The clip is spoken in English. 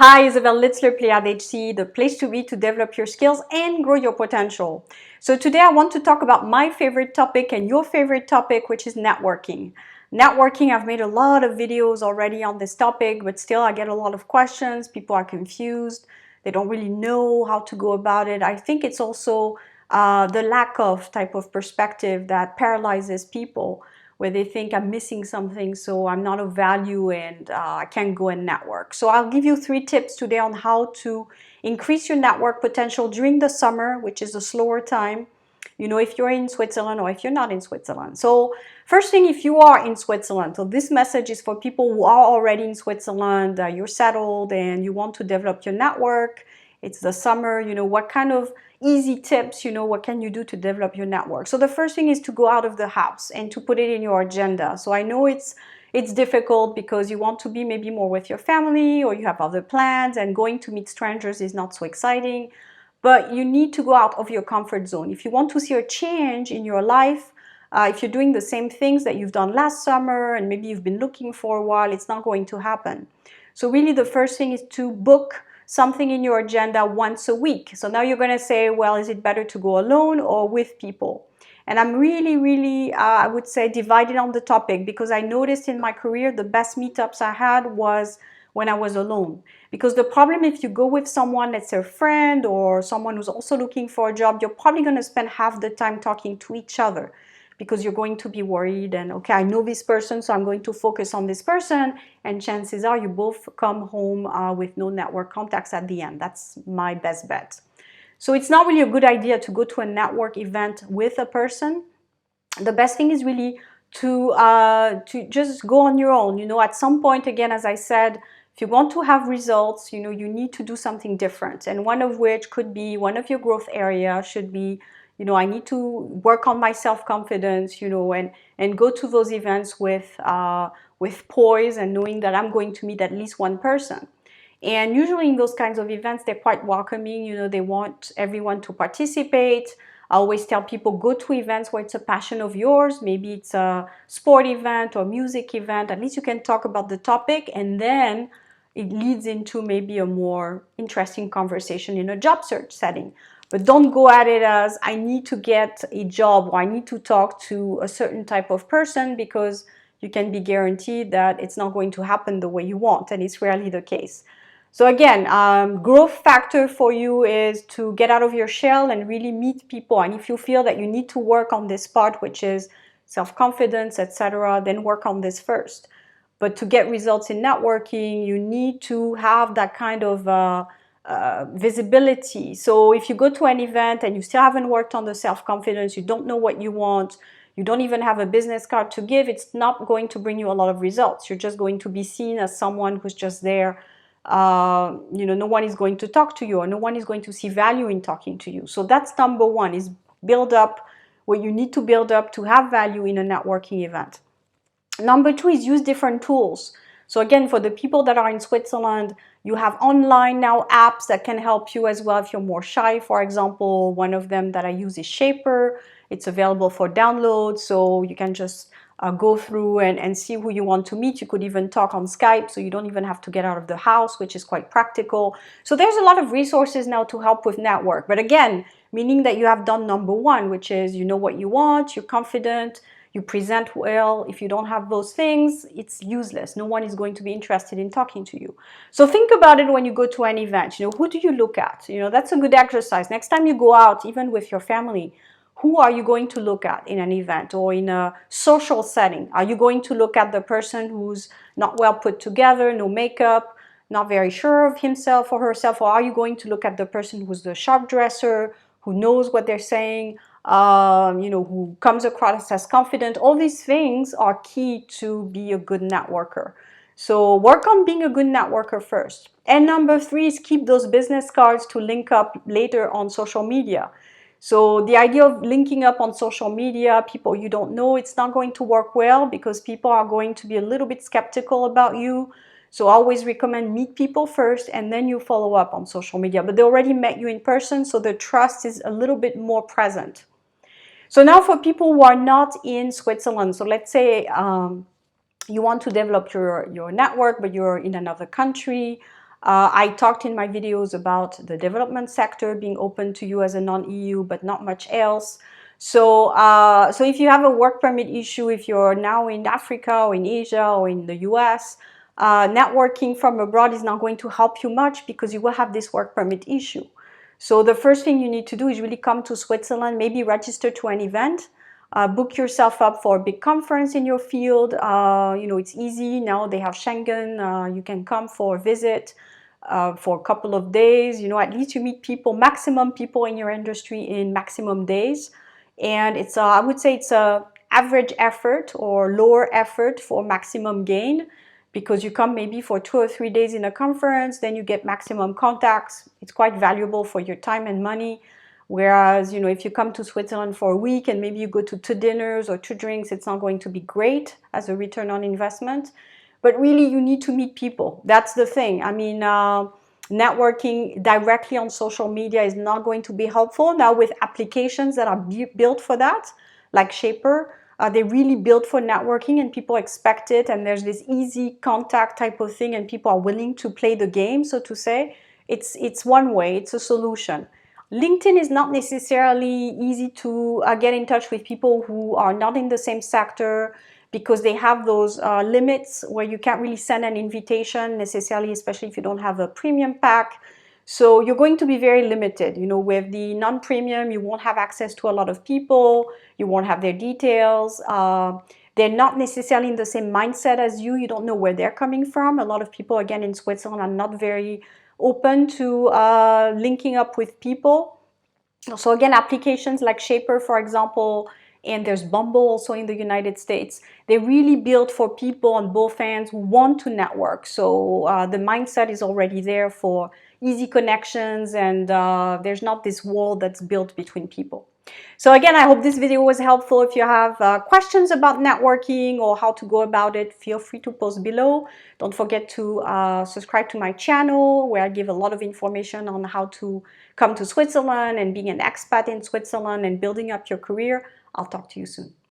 Hi, Isabel Litzler, Pleiad HC, the place to be to develop your skills and grow your potential. So today I want to talk about my favorite topic and your favorite topic, which is networking. Networking, I've made a lot of videos already on this topic, but still I get a lot of questions. People are confused. They don't really know how to go about it. I think it's also the lack of type of perspective that paralyzes people, where they think I'm missing something, so I'm not of value and I can't go and network. So I'll give you 3 tips today on how to increase your network potential during the summer, which is a slower time, you know, if you're in Switzerland or if you're not in Switzerland. So first thing, if you are in Switzerland, so this message is for people who are already in Switzerland, you're settled and you want to develop your network. It's the summer, you know, what kind of easy tips, you know, what can you do to develop your network? So the first thing is to go out of the house and to put it in your agenda. So I know it's difficult because you want to be maybe more with your family or you have other plans, and going to meet strangers is not so exciting, but you need to go out of your comfort zone. If you want to see a change in your life, if you're doing the same things that you've done last summer and maybe you've been looking for a while, it's not going to happen. So really the first thing is to book something in your agenda once a week. So now you're going to say, well, is it better to go alone or with people? And I'm really, I would say, divided on the topic, because I noticed in my career the best meetups I had was when I was alone. Because the problem, if you go with someone, let's say a friend or someone who's also looking for a job, you're probably going to spend half the time talking to each other, because you're going to be worried and, okay, I know this person, so I'm going to focus on this person, and chances are you both come home with no network contacts at the end. That's my best bet. So it's not really a good idea to go to a network event with a person. The best thing is really to just go on your own. You know, at some point, again, as I said, if you want to have results, you know, you need to do something different. And one of which could be, one of your growth areas should be, you know, I need to work on my self-confidence, you know, and go to those events with poise and knowing that I'm going to meet at least one person. And usually in those kinds of events, they're quite welcoming. You know, they want everyone to participate. I always tell people, go to events where it's a passion of yours. Maybe it's a sport event or music event. At least you can talk about the topic, and then it leads into maybe a more interesting conversation in a job search setting. But don't go at it as, I need to get a job or I need to talk to a certain type of person, because you can be guaranteed that it's not going to happen the way you want, and it's rarely the case. So again, growth factor for you is to get out of your shell and really meet people. And if you feel that you need to work on this part, which is self-confidence, etc., then work on this first. But to get results in networking, you need to have that kind of visibility. So if you go to an event and you still haven't worked on the self-confidence, you don't know what you want, you don't even have a business card to give, it's not going to bring you a lot of results. You're just going to be seen as someone who's just there. You know, no one is going to talk to you, or no one is going to see value in talking to you. So that's number one, is build up what you need to build up to have value in a networking event. Number two is use different tools. So again, for the people that are in Switzerland, you have online now apps that can help you as well if you're more shy. For example, one of them that I use is Shaper. It's available for download, so you can just go through and see who you want to meet. You could even talk on Skype, so you don't even have to get out of the house, which is quite practical. So there's a lot of resources now to help with network. But again, meaning that you have done number one, which is you know what you want, you're confident, you present well. If you don't have those things, it's useless. No one is going to be interested in talking to you. So think about it when you go to an event. You know, who do you look at? You know, that's a good exercise. Next time you go out, even with your family, who are you going to look at in an event or in a social setting? Are you going to look at the person who's not well put together, no makeup, not very sure of himself or herself? Or are you going to look at the person who's the sharp dresser, who knows what they're saying, you know, who comes across as confident? All these things are key to be a good networker. So work on being a good networker first. And number three is keep those business cards to link up later on social media. So the idea of linking up on social media, people you don't know, it's not going to work well, because people are going to be a little bit skeptical about you. So I always recommend meet people first and then you follow up on social media. But they already met you in person, so the trust is a little bit more present. So now for people who are not in Switzerland, so let's say you want to develop your network, but you're in another country, I talked in my videos about the development sector being open to you as a non-EU, but not much else. So, so if you have a work permit issue, if you're now in Africa or in Asia or in the US, networking from abroad is not going to help you much because you will have this work permit issue. So the first thing you need to do is really come to Switzerland, maybe register to an event, book yourself up for a big conference in your field. You know, it's easy now. They have Schengen. You can come for a visit for a couple of days. You know, at least you meet people, maximum people in your industry in maximum days. And it's, I would say it's a average effort or lower effort for maximum gain, because you come maybe for 2 or 3 days in a conference, then you get maximum contacts. It's quite valuable for your time and money. Whereas, you know, if you come to Switzerland for a week and maybe you go to 2 dinners or 2 drinks, it's not going to be great as a return on investment. But really, you need to meet people. That's the thing. I mean, networking directly on social media is not going to be helpful. Now, with applications that are built for that, like Shaper, they really built for networking and people expect it. And there's this easy contact type of thing and people are willing to play the game, so to say. It's one way, it's a solution. LinkedIn is not necessarily easy to get in touch with people who are not in the same sector, because they have those limits where you can't really send an invitation necessarily, especially if you don't have a premium pack. So you're going to be very limited. You know, with the non-premium, you won't have access to a lot of people. You won't have their details. They're not necessarily in the same mindset as you. You don't know where they're coming from. A lot of people, again, in Switzerland are not very open to linking up with people. So again, applications like Shaper, for example, and there's Bumble also in the United States, they really built for people on both ends who want to network. So the mindset is already there for easy connections, and there's not this wall that's built between people. So again, I hope this video was helpful. If you have questions about networking or how to go about it, feel free to post below. Don't forget to subscribe to my channel, where I give a lot of information on how to come to Switzerland and being an expat in Switzerland and building up your career. I'll talk to you soon.